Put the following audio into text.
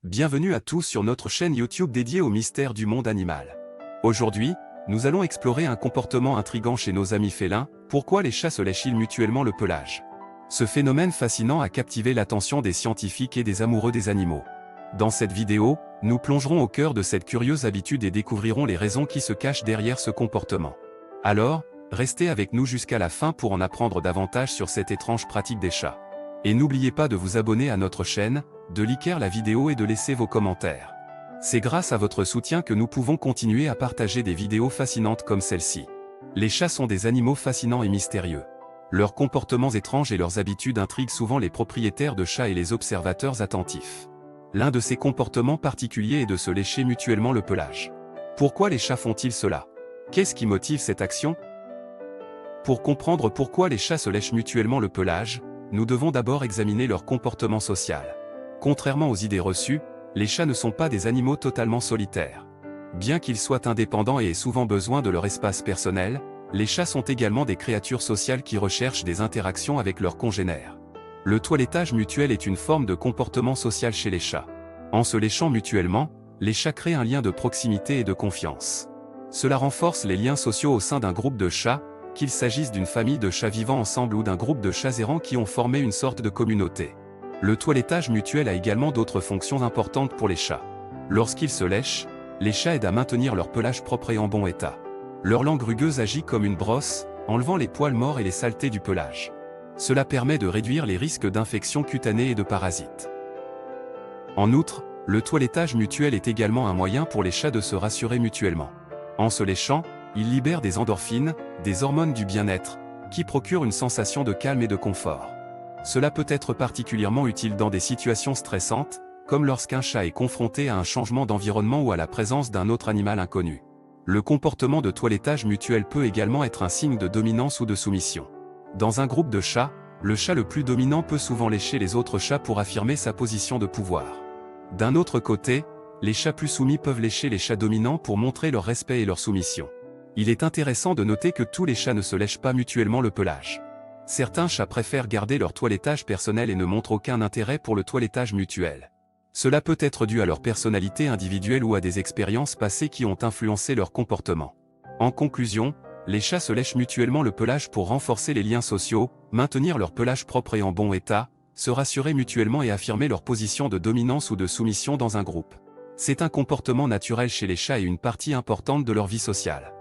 Bienvenue à tous sur notre chaîne YouTube dédiée au mystère du monde animal. Aujourd'hui, nous allons explorer un comportement intrigant chez nos amis félins, pourquoi les chats se lèchent-ils mutuellement le pelage? Ce phénomène fascinant a captivé l'attention des scientifiques et des amoureux des animaux. Dans cette vidéo, nous plongerons au cœur de cette curieuse habitude et découvrirons les raisons qui se cachent derrière ce comportement. Alors, restez avec nous jusqu'à la fin pour en apprendre davantage sur cette étrange pratique des chats. Et n'oubliez pas de vous abonner à notre chaîne, de liker la vidéo et de laisser vos commentaires. C'est grâce à votre soutien que nous pouvons continuer à partager des vidéos fascinantes comme celle-ci. Les chats sont des animaux fascinants et mystérieux. Leurs comportements étranges et leurs habitudes intriguent souvent les propriétaires de chats et les observateurs attentifs. L'un de ces comportements particuliers est de se lécher mutuellement le pelage. Pourquoi les chats font-ils cela? Qu'est-ce qui motive cette action? Pour comprendre pourquoi les chats se lèchent mutuellement le pelage, nous devons d'abord examiner leur comportement social. Contrairement aux idées reçues, les chats ne sont pas des animaux totalement solitaires. Bien qu'ils soient indépendants et aient souvent besoin de leur espace personnel, les chats sont également des créatures sociales qui recherchent des interactions avec leurs congénères. Le toilettage mutuel est une forme de comportement social chez les chats. En se léchant mutuellement, les chats créent un lien de proximité et de confiance. Cela renforce les liens sociaux au sein d'un groupe de chats, qu'il s'agisse d'une famille de chats vivant ensemble ou d'un groupe de chats errants qui ont formé une sorte de communauté. Le toilettage mutuel a également d'autres fonctions importantes pour les chats. Lorsqu'ils se lèchent, les chats aident à maintenir leur pelage propre et en bon état. Leur langue rugueuse agit comme une brosse, enlevant les poils morts et les saletés du pelage. Cela permet de réduire les risques d'infections cutanées et de parasites. En outre, le toilettage mutuel est également un moyen pour les chats de se rassurer mutuellement. En se léchant, ils libèrent des endorphines, des hormones du bien-être, qui procurent une sensation de calme et de confort. Cela peut être particulièrement utile dans des situations stressantes, comme lorsqu'un chat est confronté à un changement d'environnement ou à la présence d'un autre animal inconnu. Le comportement de toilettage mutuel peut également être un signe de dominance ou de soumission. Dans un groupe de chats, le chat le plus dominant peut souvent lécher les autres chats pour affirmer sa position de pouvoir. D'un autre côté, les chats plus soumis peuvent lécher les chats dominants pour montrer leur respect et leur soumission. Il est intéressant de noter que tous les chats ne se lèchent pas mutuellement le pelage. Certains chats préfèrent garder leur toilettage personnel et ne montrent aucun intérêt pour le toilettage mutuel. Cela peut être dû à leur personnalité individuelle ou à des expériences passées qui ont influencé leur comportement. En conclusion, les chats se lèchent mutuellement le pelage pour renforcer les liens sociaux, maintenir leur pelage propre et en bon état, se rassurer mutuellement et affirmer leur position de dominance ou de soumission dans un groupe. C'est un comportement naturel chez les chats et une partie importante de leur vie sociale.